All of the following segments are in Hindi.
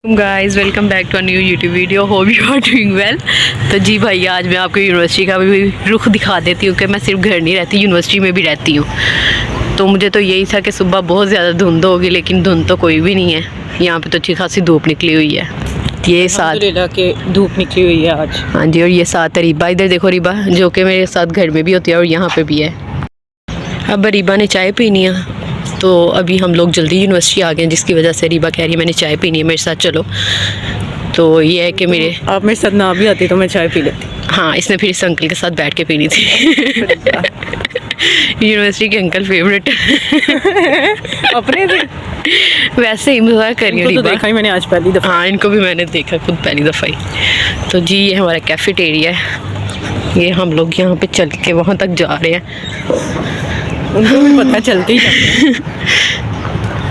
Guys welcome back to a new YouTube video. Hope you are doing well. तो जी भाई आज मैं आपको यूनिवर्सिटी का भी रुख दिखा देती हूँ कि मैं सिर्फ घर नहीं रहती, यूनिवर्सिटी में भी रहती हूँ। तो मुझे तो यही था कि सुबह बहुत ज़्यादा धुंध होगी, लेकिन धुंध तो कोई भी नहीं है। यहाँ पे तो अच्छी खासी धूप निकली हुई है। ये साथ के धूप निकली हुई है आज। हाँ जी, और ये साथ है रीबा। इधर देखो रीबा, जो कि मेरे साथ घर में भी होती है और यहाँ पे भी है। अब रीबा ने चाय पीनी है, तो अभी हम लोग जल्दी यूनिवर्सिटी आ गए, जिसकी वजह से रीबा कह रही है मैंने चाय पीनी है, मेरे साथ चलो। तो ये है कि मेरे आप मेरे साथ ना भी आती तो मैं चाय पी लेती। हाँ, इसने फिर इस अंकल के साथ बैठ के पीनी थी। यूनिवर्सिटी के अंकल फेवरेट। अपने से वैसे ही मजाक कर रही तो देखा ही मैंने आज पहली दफ़ा। हाँ, इनको भी मैंने देखा खुद पहली दफ़ा ही। तो जी ये हमारा कैफेटेरिया है। ये हम लोग यहाँ पे चल के वहाँ तक जा रहे हैं। उनको भी पता चलते ही जाते हैं।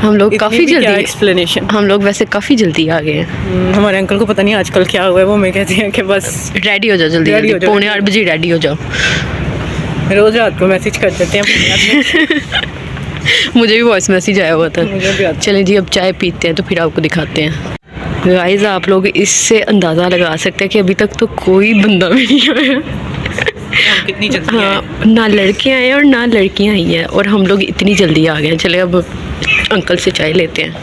हम लोग काफ़ी जल्दी एक्सप्लेनेशन। हम लोग वैसे काफ़ी जल्दी आ गए हैं। हमारे अंकल को पता नहीं आजकल क्या हुआ है, वो मैं कहती हैं कि बस रेडी हो जाओ जल्दी रेडी जल्दी, हो जाओ। 7:45 बजे रेडी हो जाओ। रोज़ रात को मैसेज कर देते हैं। मुझे भी वॉइस मैसेज आया हुआ था। मुझे भी आता। चलें जी अब चाय पीते हैं, तो फिर आपको दिखाते हैं। गाइस आप लोग इससे अंदाज़ा लगा सकते हैं कि अभी तक तो कोई बंदा भी नहीं आया। कितनी जल्दी हाँ, ना लड़के आए और ना लड़कियां आई हैं, और हम लोग इतनी जल्दी आ गए। चले अब अंकल से चाय लेते हैं।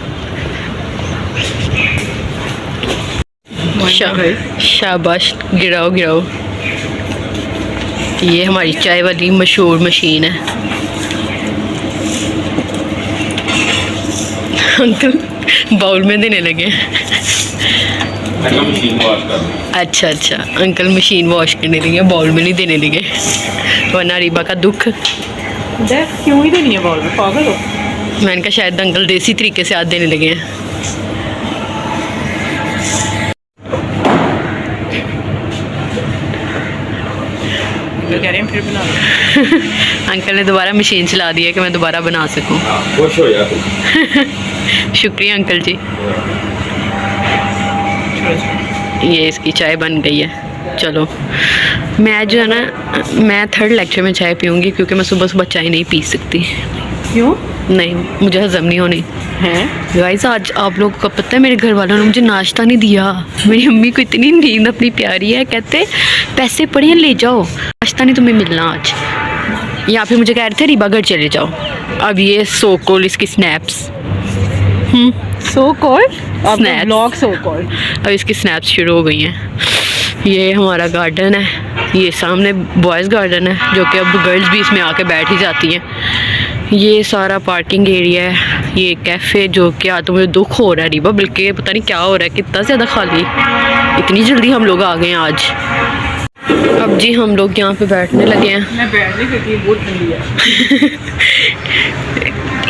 शाबाश, गिराओ गिराओ। ये हमारी चाय वाली मशहूर मशीन है। अंकल बाउल में देने लगे। अच्छा अच्छा, अंकल मशीन वॉश करने लगे, बाउल में नहीं देने लगे, वरना रीबा का दुख। क्यों ही देनी है बाउल में, पागल हो। मैंने कहा शायद अंकल देसी तरीके से हाथ देने लगे हैं। कह रहे हैं फिर बना लो। अंकल ने दोबारा मशीन चला दी है कि मैं दोबारा बना सकूं। खुश हो यार। शुक्रिया अंकल जी। ये इसकी चाय बन गई है। चलो मैं जो है ना, मैं थर्ड लेक्चर में चाय पीऊँगी, क्योंकि मैं सुबह सुबह चाय नहीं पी सकती। क्यों? नहीं, मुझे हजम नहीं होनी हैं? गाइस आज आप लोगों को पता है मेरे घर वालों ने मुझे नाश्ता नहीं दिया। मेरी अम्मी को इतनी नींद अपनी प्यारी है, कहते पैसे पड़े ले जाओ, नाश्ता नहीं तुम्हें मिलना आज। यहाँ पे मुझे कह रहे थे रीबा घर चले जाओ। अब ये सो कॉल इसकी snaps, so called Snaps। Blog so called. अब इसकी स्नैप्स शुरू हो गई हैं। ये हमारा गार्डन है, ये सामने बॉयज़ गार्डन है, जो कि अब गर्ल्स भी इसमें आके बैठ ही जाती हैं। ये सारा पार्किंग एरिया है। ये कैफ़े, जो कि आज तो मुझे दुख हो रहा है रीबा, बल्कि पता नहीं क्या हो रहा है, कितना ज़्यादा खाली, इतनी जल्दी हम लोग आ गए हैं आज। अब जी हम लोग यहाँ पे बैठने लगे हैं। मैं बैठ नहीं सकती, बहुत ठंडी है।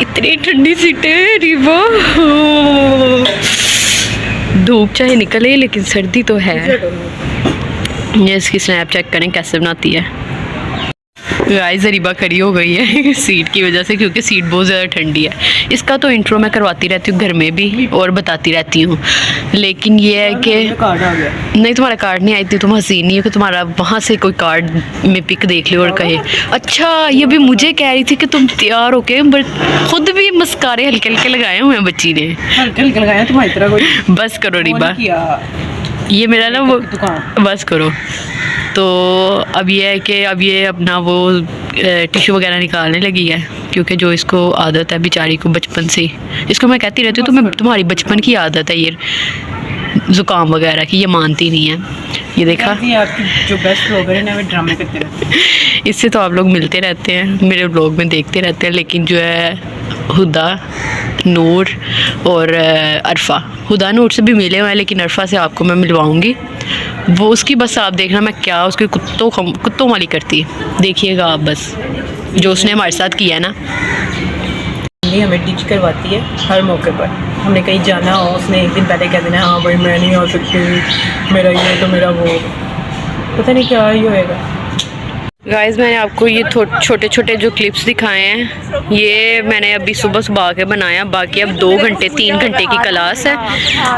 इतनी ठंडी सीटें रीबा, धूप चाहे निकले लेकिन सर्दी तो है। ये इसकी स्नैप चेक करें कैसे बनाती है। गाइस रीबा खड़ी हो गई है सीट की वजह से, क्योंकि सीट बहुत ज़्यादा ठंडी है। इसका तो इंट्रो मैं करवाती रहती हूँ घर में भी और बताती रहती हूँ, लेकिन ये है कि कार्ड आ गया। नहीं, तुम्हारा कार्ड नहीं आई थी, तुम हसीन नहीं हो कि तुम्हारा वहाँ से कोई कार्ड में पिक देख लो और कहे अच्छा। ये भी मुझे कह रही थी कि तुम तैयार होके, बट खुद भी मस्कारे हल्के हल्के लगाए हुए हैं बच्ची ने। हल्के हल्के लगाया तुम्हारी तरह कोई। बस करो रीबा, किया ये मेरा ना वो दुकान। बस करो। तो अब ये है कि अब ये अपना वो टिश्यू वगैरह निकालने लगी है, क्योंकि जो इसको आदत है बेचारी को बचपन से ही। इसको मैं कहती रहती हूँ तुम्हें, तुम्हारी बचपन की आदत है ये ज़ुकाम वगैरह की, ये मानती नहीं है। ये देखा, आपकी जो बेस्ट ब्लॉगर है ना, वो ड्रामे करते रहते हैं। इससे तो आप लोग मिलते रहते हैं, मेरे ब्लॉग में देखते रहते हैं, लेकिन जो है हुदा, नूर और अरफा, हुदा नूर से भी मिले हुए हैं, लेकिन अरफा से आपको मैं मिलवाऊंगी। वो उसकी बस आप देखना मैं क्या उसके कुत्तों वाली करती है, देखिएगा आप बस, जो उसने हमारे साथ किया है ना। ये हमें टीच करवाती है हर मौके पर। हमने कहीं जाना हो, उसने एक दिन पहले कह देना हाँ भाई मैं नहीं आ सकती, मेरा ये तो मेरा वो, पता नहीं क्या ही होएगा। गाइस मैंने आपको ये छोटे छोटे जो क्लिप्स दिखाए हैं, ये मैंने अभी सुबह सुबह आके बनाया। बाकी अब 2 घंटे 3 घंटे की क्लास है।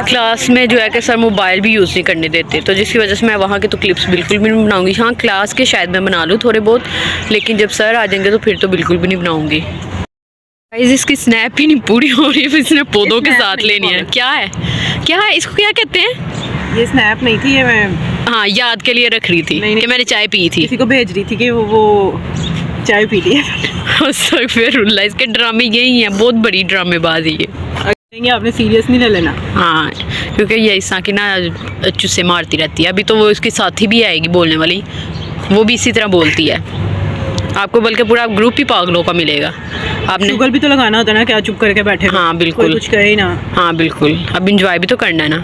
क्लास में जो है कि सर मोबाइल भी यूज़ नहीं करने देते, तो जिसकी वजह से मैं वहाँ के तो क्लिप्स बिल्कुल भी नहीं बनाऊँगी। हाँ, क्लास के शायद मैं बना लूँ थोड़े बहुत, लेकिन जब सर आ जाएंगे तो फिर तो बिल्कुल भी नहीं बनाऊँगी। गाइस इसकी स्नैप ही नहीं पूरी हो रही है, फिर इसने पौधों के स्नैप साथ नहीं लेनी है। बोल। क्या है इसको क्या कहते हैं? ये स्नैप नहीं थी, ये मैं हाँ, याद के लिए रख रही थी नहीं। कि मैंने चाय पी थी। किसी को भेज रही थी कि वो चाय पी ली है। फिर इसके ड्रामे यही हैं, बहुत बड़ी ड्रामेबाज है ये। कहेंगे आपने सीरियस नहीं ले लेना। हाँ, क्योंकि ये ईसा की ना चुस्से मारती रहती है। अभी तो वो उसकी साथी भी आएगी बोलने वाली, वो भी इसी तरह बोलती है। आपको बल्कि पूरा ग्रुप ही पागलों का मिलेगा। आपने शुगर भी तो लगाना होता है ना, क्या चुप करके बैठे हो? हाँ, बिल्कुल। कोई कुछ कहे ही ना। हाँ बिल्कुल, अब इंजॉय भी तो करना है ना।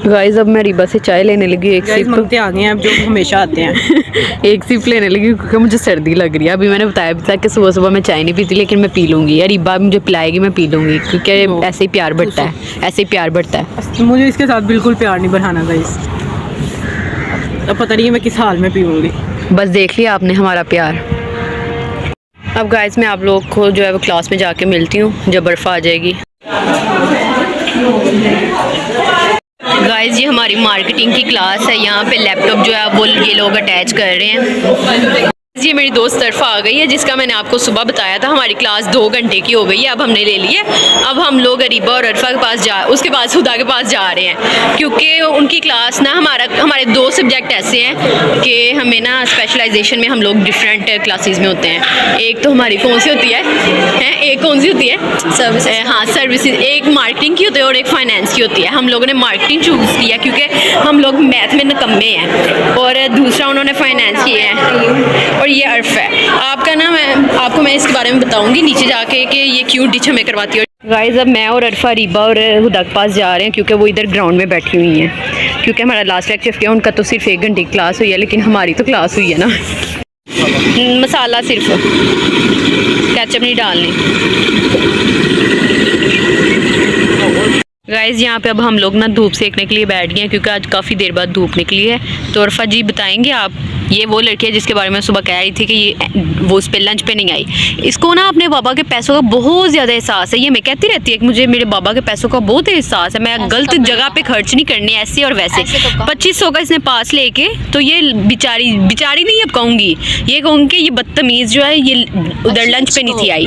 गाइस अब मैं रीबा से चाय लेने लगी, एक गाइस सिप मंगते आ गए हैं अब, जो हमेशा आते हैं। एक सिप लेने लगी क्योंकि मुझे सर्दी लग रही है। अभी मैंने बताया भी था कि सुबह सुबह मैं चाय नहीं पीती, लेकिन मैं पी लूँगी। यार रीबा मुझे पिलाएगी, मैं पी लूँगी, क्योंकि ऐसे ही प्यार बढ़ता है, ऐसे ही प्यार बढ़ता है। मुझे इसके साथ बिल्कुल प्यार नहीं बढ़ाना गाइस। अब पता नहीं मैं किस हाल में पीऊँगी। बस देख लिया आपने हमारा प्यार। अब गाइस मैं आप लोग को जो है वो क्लास में जाके मिलती हूँ जब बर्फ़ आ जाएगी। गाइस ये हमारी मार्केटिंग की क्लास है, यहाँ पे लैपटॉप जो है वो ये लोग अटैच कर रहे हैं। ये मेरी दोस्त तरफा आ गई है, जिसका मैंने आपको सुबह बताया था। हमारी क्लास 2 घंटे की हो गई है, अब हमने ले ली है। अब हम लोग अरीबा और अरफा के पास उसके बाद हुदा के पास जा रहे हैं, क्योंकि उनकी क्लास ना हमारे 2 सब्जेक्ट ऐसे हैं कि हमें ना स्पेशलाइजेशन में हम लोग डिफरेंट क्लासेस में होते हैं। एक तो हमारी कौन सी होती है एक कौन सी होती है सर्विसेज। हाँ सर्विसेज, एक मार्केटिंग की होती है और एक फाइनेंस की होती है। हम लोगों ने मार्केटिंग चूज़ किया क्योंकि हम लोग मैथ में निकम्मे हैं, और दूसरा उन्होंने फाइनेंस किया है। और ये अर्फ है आपका ना, मैं इसके बारे में बताऊंगी नीचे जाके कि ये क्यों डिच हमें करवाती है। गाइस अब मैं और अरफा रीबा और हुदा के पास जा रहे हैं, क्योंकि वो इधर ग्राउंड में बैठी हुई हैं। क्योंकि हमारा लास्ट लेक्चर किया, उनका तो सिर्फ 1 घंटे की क्लास हुई है, लेकिन हमारी तो क्लास हुई है ना। मसाला सिर्फ, केचप नहीं डालनी। गाइस यहाँ पे अब हम लोग ना धूप सेकने के लिए बैठ गए हैं, क्योंकि आज काफ़ी देर बाद धूप निकली है। तो अरफा जी बताएंगे आप, ये वो लड़की है जिसके बारे में सुबह कह रही थी कि ये वो उस पे लंच पे नहीं आई। इसको ना अपने बाबा के पैसों का बहुत ज़्यादा एहसास है। ये मैं कहती रहती है कि मुझे मेरे बाबा के पैसों का बहुत एहसास है, मैं गलत जगह पे खर्च नहीं करने, ऐसे और वैसे। 2500 का इसने पास लेके, तो ये बेचारी नहीं अब कहूँगी, ये कहूँगी कि ये बदतमीज़ जो है ये उधर लंच पे नहीं थी आई,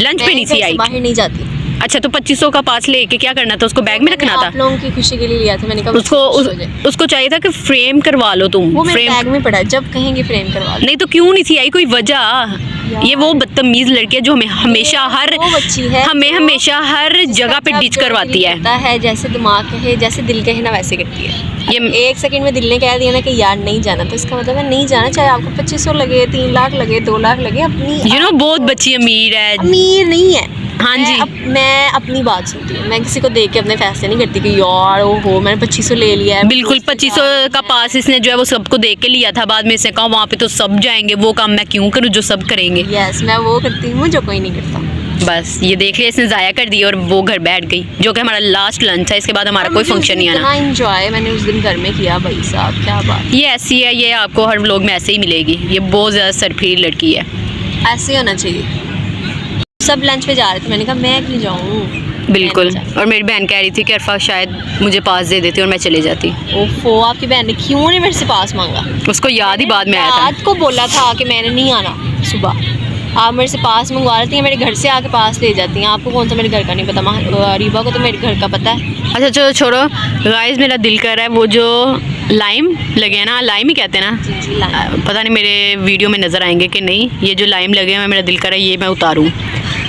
लंच पे नहीं थी आई। बाहर नहीं जाती। अच्छा, तो 2500 का पास लेके क्या करना था? उसको बैग में रखना था। आप लोगों की खुशी के लिए लिया था, मैंने कहा उसको चाहिए था कि फ्रेम करवा लो तुम। वो मेरे फ्रेम बैग में पड़ा है, जब कहेंगे फ्रेम करवा लो। नहीं तो क्यों नहीं थी आई, कोई वजह? ये वो बदतमीज लड़की है जो हमें हमेशा हर जगह पे डिच करवाती है। जैसे दिमाग कहे, जैसे दिल कहे ना, वैसे करती है। ये 1 सेकंड में दिल ने कह दिया ना कि यार नहीं जाना, तो इसका मतलब है नहीं जाना, चाहे आपको 2500 लगे, 3 लाख लगे, 2 लाख लगे। अपनी बहुत बच्ची अमीर है। अमीर नहीं है। हाँ जी, मैं अपनी बात सुनती हूँ, मैं किसी को देख के अपने फैसले नहीं करती कि यार ओहो मैंने 2500 ले लिया है। बिल्कुल 2500 का पास इसने जो है वो सबको देख के लिया था। बाद में इसने कहा वहाँ पे तो सब जाएंगे, वो काम मैं क्यों करूँ जो सब करेंगे। यस, मैं वो करती हूँ जो कोई नहीं करता। बस ये देख लिया इसने, ज़ाया कर दी और वो घर बैठ गई, जो कि हमारा लास्ट लंच है। इसके बाद हमारा कोई फंक्शन नहीं आना। एंजॉय मैंने उस दिन घर में किया भाई साहब, क्या बात। ये ऐसी है, ये आपको हर व्लॉग में ऐसे ही मिलेगी। ये बहुत ज़्यादा सरफीर लड़की है, ऐसे होना चाहिए। सब लंच पे जा रहे थे, मैंने कहा मैं क्यों जाऊँ। बिल्कुल। और मेरी बहन कह रही थी कि अरफा शायद मुझे पास दे देती और मैं चले जाती। ओफो, आपकी बहन ने क्यों नहीं मेरे से पास मांगा? उसको याद ही बाद में आया था। रात को बोला था कि मैंने नहीं आना सुबह, आप मेरे से पास मंगवा लेती हैं, मेरे घर से आके पास ले जाती हैं। आपको कौन सा मेरे घर का नहीं पता, रीबा को तो मेरे घर का पता है। अच्छा चलो छोड़ो गाइस, मेरा दिल कर रहा है वो जो लाइम लगे हैं ना, लाइम ही कहते हैं ना, जी लाइम। पता नहीं मेरे वीडियो में नज़र आएंगे कि नहीं। ये जो लाइम लगे हैं, मेरा दिल कर रहा है ये मैं उतारूँ।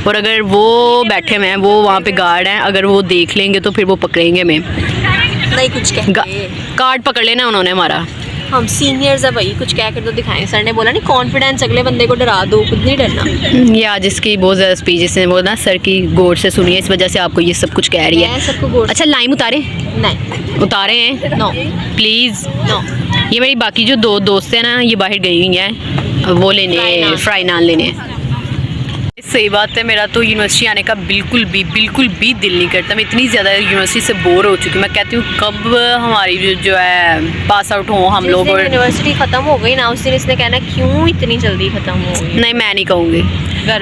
और अगर वो बैठे हुए हैं, वो वहाँ पे गार्ड हैं, अगर वो देख लेंगे तो फिर वो पकड़ेंगे हमें। नहीं कुछ कहते, कार्ड पकड़ लेना उन्होंने हमारा। हम सीनियर्स है भाई, कुछ कह कर तो दिखाएं। सर ने बोला नहीं कॉन्फिडेंस, अगले बंदे को डरा दो, खुद नहीं डरना। ये आज इसकी बहुत ज़्यादा स्पीच इसने वो ना सर की गौर से सुनी है, इस वजह से आपको ये सब कुछ कह रही है। मैं सबको गौर। अच्छा लाइम उतारे? नहीं उतारे हैं? No please no. ये मेरी बाकी जो 2 दोस्त हैं ना, ये बाहर गई हुई हैं वो लेने, फ्राई नान लेने। सही बात है, मेरा तो यूनिवर्सिटी आने का बिल्कुल भी दिल नहीं करता। मैं इतनी ज़्यादा यूनिवर्सिटी से बोर हो चुकी हूँ। मैं कहती हूँ कब हमारी जो है पास आउट हो हम लोग। और यूनिवर्सिटी ख़त्म हो गई ना, उस दिन इसने कहना क्यों इतनी जल्दी ख़त्म हो गई। नहीं मैं नहीं कहूँगी,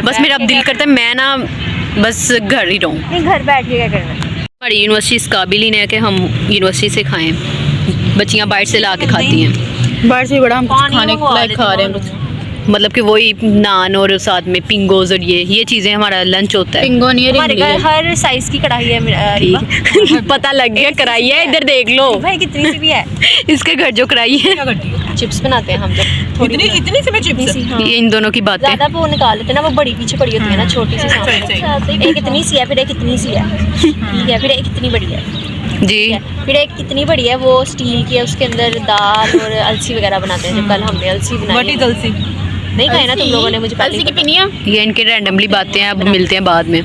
बस मेरा अब दिल करता है मैं ना बस घर ही रहूँ। नहीं घर बैठ के क्या करना। हमारी यूनिवर्सिटी इस काबिल ही नहीं है कि हम यूनिवर्सिटी से खाएँ। बच्चियाँ बाहर से ला के खाती हैं। बाहर से बड़ा हम पानी खाने मंगवा लायक खा रहे हैं लेते कुछ। मतलब कि वही नान और साथ में पिंगोज और ये चीज़ें हमारा लंच होता है। पिंगो नहीं हमारे घर हर साइज़ की कढ़ाई है रीबा। ठीक पता लग गया, कराई है, इधर देख लो भाई कितनी सी भी है। इसके घर जो कराई है। क्या करती हो? चिप्स बनाते हैं हम जब थोड़ी इतनी सी में चिप्स? हाँ। ये इन दोनों की बात है। ज़्यादा वो निकाल लेते हैं ना, वो बड़ी पीछे पड़ी होती है ना, छोटी सी सामने। एक इतनी सी है, फिर एक इतनी सी है, ठीक है, फिर एक इतनी बड़ी है, जी ठीक है, फिर एक कितनी बड़ी है वो स्टील की है, उसके अंदर दाल और अलसी वगैरह बनाते हैं। जब कल हमने अलसी बनाई बटी है। दलसी नहीं खाए ना तुम लोगों ने, मुझे पहले ही पता। पिनिया। ये इनके रैंडमली बातें हैं, अब मिलते हैं बाद में।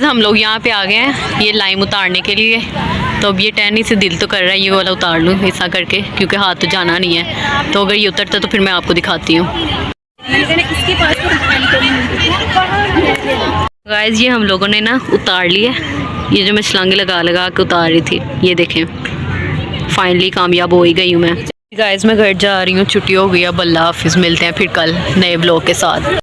हम लोग यहाँ पे आ गए हैं ये लाइम उतारने के लिए। तो अब ये टहनी से दिल तो कर रहा है ये वाला उतार लूँ ऐसा करके, क्योंकि हाथ तो जाना नहीं है। तो अगर ये उतरता तो फिर मैं आपको दिखाती हूँ। गाइस ये हम लोगों ने ना उतार लिया, ये जो मैं छलांगे लगा लगा के उतार रही थी, ये देखें फाइनली कामयाब हो ही गई हूँ मैं। गाइस मैं घर जा रही हूँ, छुट्टी हो गई, अब अल्लाह हाफिज़, मिलते हैं फिर कल नए ब्लॉग के साथ।